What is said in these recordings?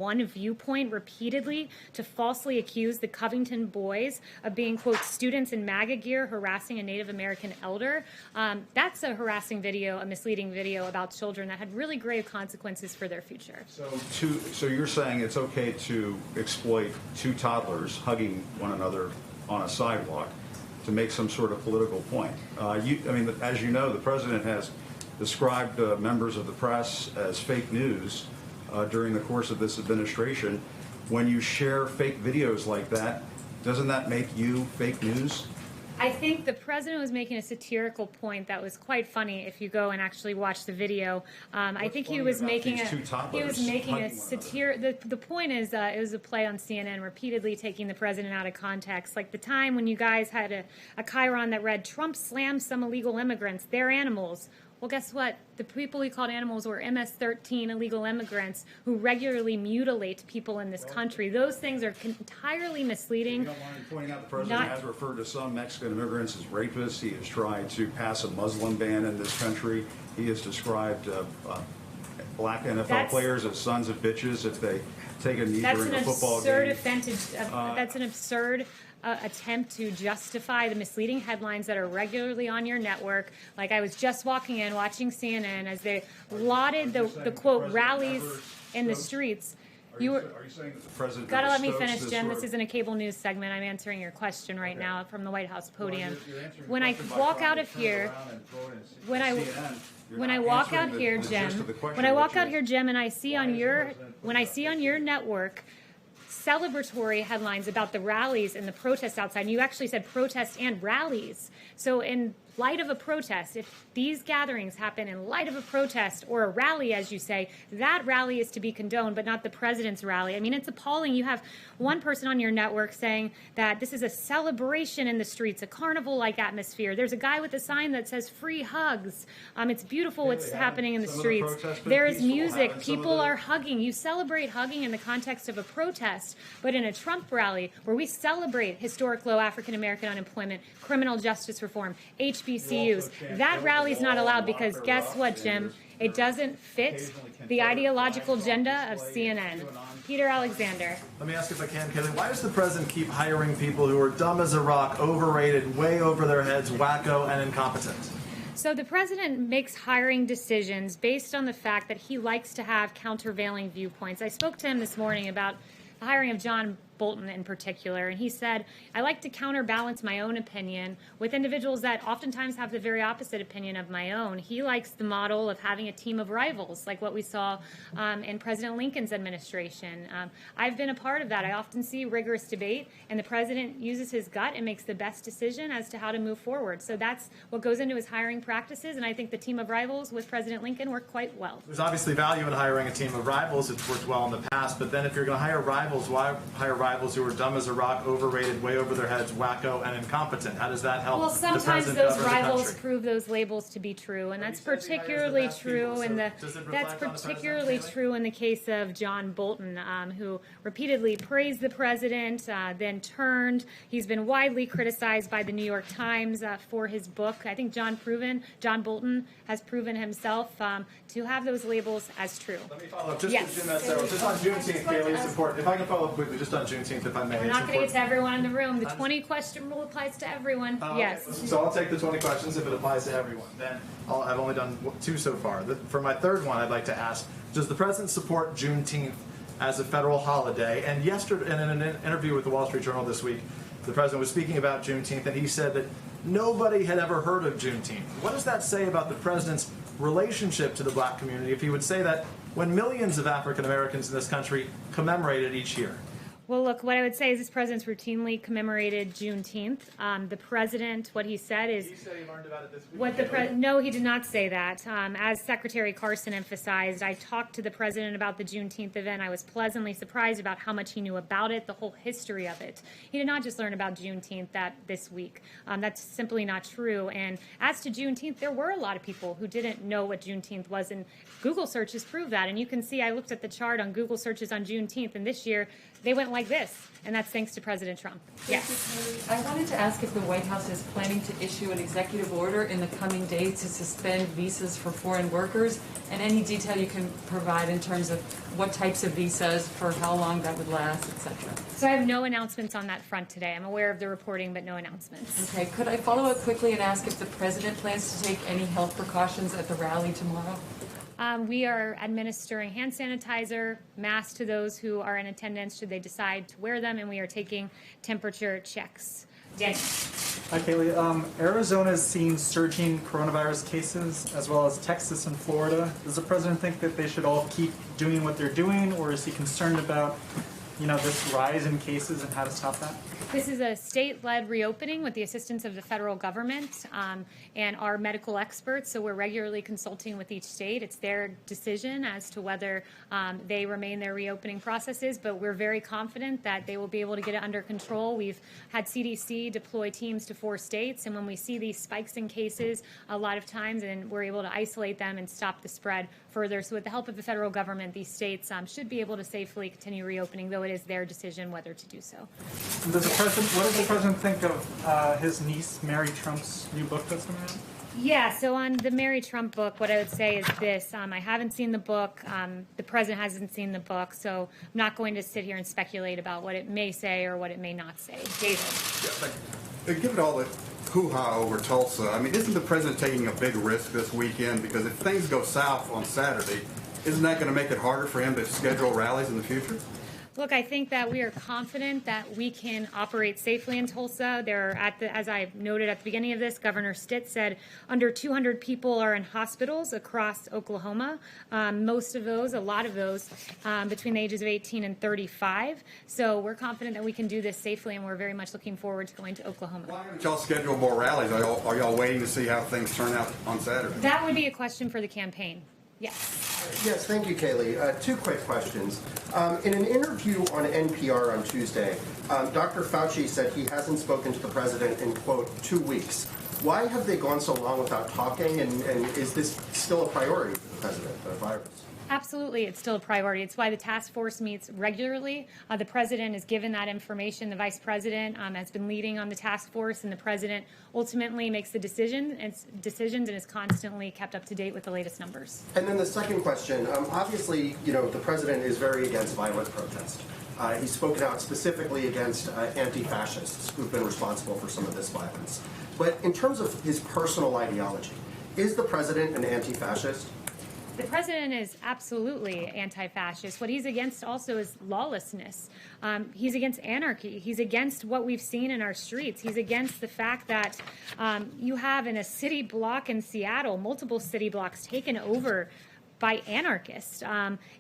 one viewpoint repeatedly to falsely accuse the Covington boys of being, quote, students in MAGA gear harassing a Native American elder. That's a harassing video, a misleading video about children that had really grave consequences for their future. So you're saying it's okay to exploit two toddlers hugging one another on a sidewalk to make some sort of political point. As you know, the president has described members of the press as fake news during the course of this administration. When you share fake videos like that, doesn't that make you fake news? I think the president was making a satirical point that was quite funny if you go and actually watch the video. I think he was making a satire. The point is it was a play on CNN repeatedly taking the president out of context. Like the time when you guys had a chyron that read, "Trump slams some illegal immigrants, they're animals." Well, guess what? The people he called animals were MS-13 illegal immigrants who regularly mutilate people in this country. Those things are entirely misleading. You don't mind pointing out the president has referred to some Mexican immigrants as rapists. He has tried to pass a Muslim ban in this country. He has described black NFL players as sons of bitches if they take a knee during a football game. That's an absurd attempt to justify the misleading headlines that are regularly on your network. Like I was just walking in, watching CNN as they lauded the quote rallies in the streets. Are you saying that the president gotta let me finish, Jim? This isn't a cable news segment. I'm answering your question right now from the White House podium. When I walk out of here, when I walk out here, Jim, and I see on your network celebratory headlines about the rallies and the protests outside, and you actually said protests and rallies. So in light of a protest, if these gatherings happen in light of a protest or a rally, as you say, that rally is to be condoned, but not the president's rally. I mean, it's appalling. You have one person on your network saying that this is a celebration in the streets, a carnival-like atmosphere. There's a guy with a sign that says free hugs. It's beautiful what's happening in the streets. There is music. People are hugging. You celebrate hugging in the context of a protest, but in a Trump rally where we celebrate historic low African-American unemployment, criminal justice reform, HBCUs, that rally is not allowed because guess what, Jim? It doesn't fit the ideological agenda of CNN. Peter Alexander. Let me ask if I can, Kayleigh, why does the president keep hiring people who are dumb as a rock, overrated, way over their heads, wacko, and incompetent? So the president makes hiring decisions based on the fact that he likes to have countervailing viewpoints. I spoke to him this morning about the hiring of John Bolton in particular, and he said, I like to counterbalance my own opinion with individuals that oftentimes have the very opposite opinion of my own. He likes the model of having a team of rivals, like what we saw in President Lincoln's administration. I've been a part of that. I often see rigorous debate, and the president uses his gut and makes the best decision as to how to move forward. So that's what goes into his hiring practices, and I think the team of rivals with President Lincoln worked quite well. There's obviously value in hiring a team of rivals. It's worked well in the past, but then if you're going to hire rivals, why hire rivals who are dumb as a rock, overrated, way over their heads, wacko, and incompetent? How does that help? Well, sometimes those rivals prove those labels to be true, and that's particularly true in the case of John Bolton, who repeatedly praised the president, then turned. He's been widely criticized by the New York Times for his book. I think John Bolton has proven himself to have those labels as true. Let me follow up. Just on Juneteenth, Kayleigh, it's important. If I can follow up quickly, just on Juneteenth, if I may. We're not going to get to everyone in the room. The 20-question rule applies to everyone. Yes. So I'll take the 20 questions if it applies to everyone. Then I've only done 2 so far. For my third one, I'd like to ask, does the president support Juneteenth as a federal holiday? And yesterday, in an interview with the Wall Street Journal this week, the president was speaking about Juneteenth, and he said that nobody had ever heard of Juneteenth. What does that say about the president's relationship to the black community if he would say that when millions of African Americans in this country commemorate it each year? Well, look, what I would say is this president's routinely commemorated Juneteenth. The president, what he said is... Did you say you learned about it this week? No, he did not say that. As Secretary Carson emphasized, I talked to the president about the Juneteenth event. I was pleasantly surprised about how much he knew about it, the whole history of it. He did not just learn about Juneteenth this week. That's simply not true. And as to Juneteenth, there were a lot of people who didn't know what Juneteenth was, and Google searches prove that. And you can see, I looked at the chart on Google searches on Juneteenth, and this year they went like this. And that's thanks to President Trump. Yes. I wanted to ask if the White House is planning to issue an executive order in the coming days to suspend visas for foreign workers, and any detail you can provide in terms of what types of visas, for how long that would last, etc. So I have no announcements on that front today. I'm aware of the reporting, but no announcements. Okay. Could I follow up quickly and ask if the president plans to take any health precautions at the rally tomorrow? We are administering hand sanitizer, masks to those who are in attendance should they decide to wear them, and we are taking temperature checks. Daniel. Hi, Kayleigh. Arizona's seen surging coronavirus cases, as well as Texas and Florida. Does the president think that they should all keep doing what they're doing, or is he concerned about, this rise in cases and how to stop that? This is a state-led reopening with the assistance of the federal government and our medical experts. So we're regularly consulting with each state. It's their decision as to whether they remain their reopening processes, but we're very confident that they will be able to get it under control. We've had CDC deploy teams to 4 states, and when we see these spikes in cases, a lot of times, and we're able to isolate them and stop the spread further. So with the help of the federal government, these states should be able to safely continue reopening, though it is their decision whether to do so. What does the president think of his niece, Mary Trump's new book that's coming out? Yeah, so on the Mary Trump book, what I would say is this. I haven't seen the book. The president hasn't seen the book, so I'm not going to sit here and speculate about what it may say or what it may not say. David. Yeah, given all the hoo-ha over Tulsa, isn't the president taking a big risk this weekend? Because if things go south on Saturday, isn't that going to make it harder for him to schedule rallies in the future? Look, I think that we are confident that we can operate safely in Tulsa. As I noted at the beginning of this, Governor Stitt said under 200 people are in hospitals across Oklahoma. Most of those, a lot of those, between the ages of 18 and 35. So we're confident that we can do this safely, and we're very much looking forward to going to Oklahoma. Why don't y'all schedule more rallies? Are y'all waiting to see how things turn out on Saturday? That would be a question for the campaign. Yes. Yes, thank you, Kayleigh. 2 quick questions. In an interview on NPR on Tuesday, Dr. Fauci said he hasn't spoken to the president in, quote, 2 weeks. Why have they gone so long without talking, and is this still a priority for the president, the virus? Absolutely, it's still a priority. It's why the task force meets regularly. The president is given that information. The vice president has been leading on the task force, and the president ultimately makes the decisions and is constantly kept up to date with the latest numbers. And then the second question, obviously, the president is very against violent protest. He's spoken out specifically against anti-fascists who've been responsible for some of this violence. But in terms of his personal ideology, is the president an anti-fascist? The president is absolutely anti-fascist. What he's against also is lawlessness. He's against anarchy. He's against what we've seen in our streets. He's against the fact that you have in a city block in Seattle, multiple city blocks taken over by anarchists.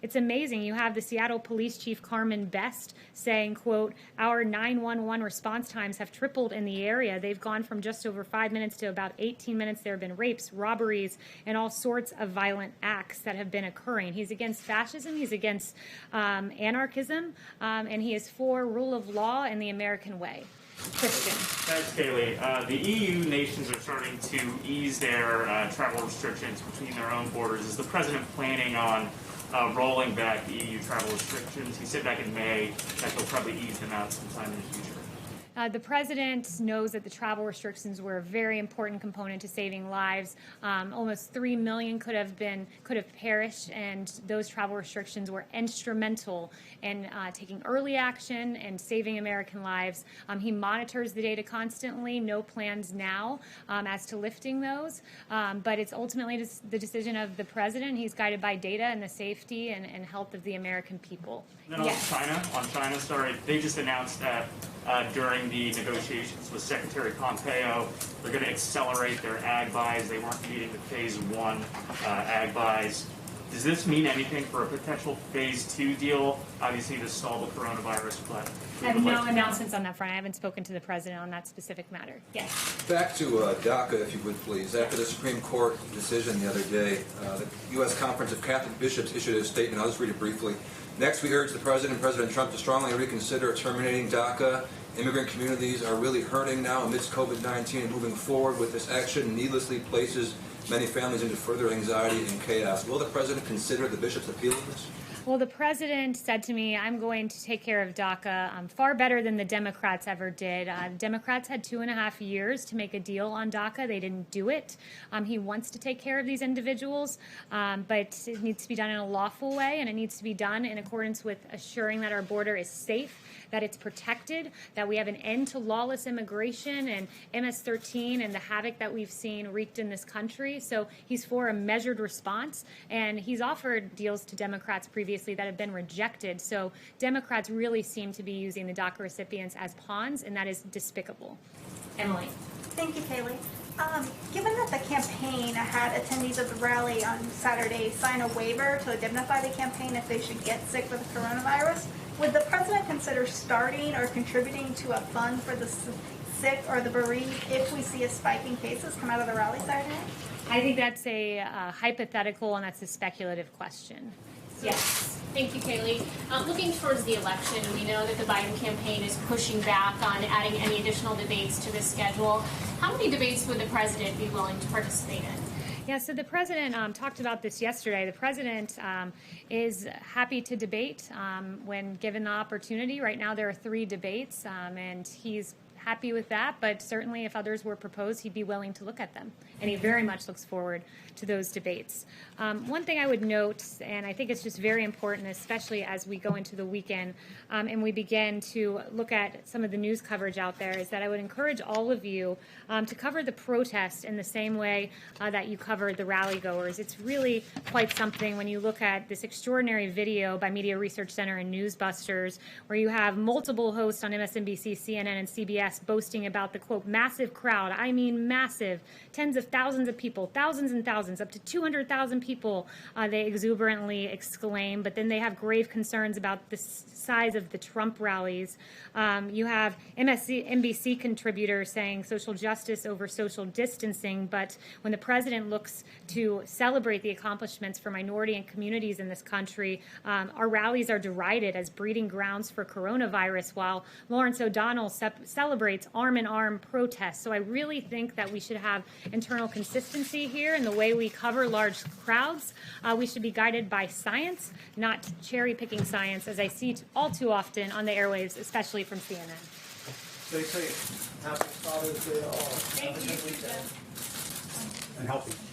It's amazing. You have the Seattle Police Chief Carmen Best saying, quote, our 911 response times have tripled in the area. They've gone from just over 5 minutes to about 18 minutes. There have been rapes, robberies, and all sorts of violent acts that have been occurring. He's against fascism. He's against anarchism. And he is for rule of law and the American way. Christian. Thanks, Kayleigh. The EU nations are starting to ease their travel restrictions between their own borders. Is the president planning on rolling back the EU travel restrictions? He said back in May that he'll probably ease them out sometime in the future. The president knows that the travel restrictions were a very important component to saving lives. Almost 3 million could have perished, and those travel restrictions were instrumental in taking early action and saving American lives. He monitors the data constantly. No plans now as to lifting those, but it's ultimately the decision of the president. He's guided by data and the safety and health of the American people. And then on China, they just announced that during the negotiations with Secretary Pompeo, they're going to accelerate their ag buys. They weren't meeting the phase 1 ag buys. Does this mean anything for a potential phase 2 deal? Obviously, to solve the coronavirus, but I have no announcements on that front. I haven't spoken to the president on that specific matter. Yes. Back to DACA, if you would, please. After the Supreme Court decision the other day, the U.S. Conference of Catholic Bishops issued a statement. I'll just read it briefly. Next, we urge the President, President Trump, to strongly reconsider terminating DACA. Immigrant communities are really hurting now amidst COVID-19, and moving forward with this action needlessly places many families into further anxiety and chaos. Will the President consider the bishop's appeal to this? Well, the president said to me, I'm going to take care of DACA far better than the Democrats ever did. Democrats had 2.5 years to make a deal on DACA. They didn't do it. He wants to take care of these individuals, but it needs to be done in a lawful way, and it needs to be done in accordance with assuring that our border is safe, that it's protected, that we have an end to lawless immigration and MS-13 and the havoc that we've seen wreaked in this country. So he's for a measured response, and he's offered deals to Democrats previously that have been rejected. So Democrats really seem to be using the DACA recipients as pawns, and that is despicable. Emily. Thank you, Kayleigh. Given that the campaign had attendees of the rally on Saturday sign a waiver to indemnify the campaign if they should get sick with the coronavirus, would the president consider starting or contributing to a fund for the sick or the bereaved if we see a spike in cases come out of the rally Saturday? I think that's a hypothetical, and that's a speculative question. Yes. Thank you, Kayleigh. Looking towards the election, we know that the Biden campaign is pushing back on adding any additional debates to the schedule. How many debates would the president be willing to participate in? Yeah, so the president talked about this yesterday. The president is happy to debate when given the opportunity. Right now there are 3 debates, and he's happy with that, but certainly if others were proposed, he'd be willing to look at them. And he very much looks forward to those debates. One thing I would note, and I think it's just very important, especially as we go into the weekend and we begin to look at some of the news coverage out there, is that I would encourage all of you to cover the protest in the same way that you covered the rally goers. It's really quite something when you look at this extraordinary video by Media Research Center and Newsbusters, where you have multiple hosts on MSNBC, CNN, and CBS boasting about the, quote, massive crowd. I mean massive. Tens of thousands of people, thousands and thousands, up to 200,000 people, they exuberantly exclaim. But then they have grave concerns about the size of the Trump rallies. You have MSNBC contributors saying social justice over social distancing. But when the president looks to celebrate the accomplishments for minority and communities in this country, our rallies are derided as breeding grounds for coronavirus, while Lawrence O'Donnell celebrates arm-in-arm protests. So I really think that we should have internal consistency here in the way we cover large crowds. We should be guided by science, not cherry-picking science, as I see all too often on the airwaves, especially from CNN. Stay safe. Happy Father's Day to all. Thank you. And healthy.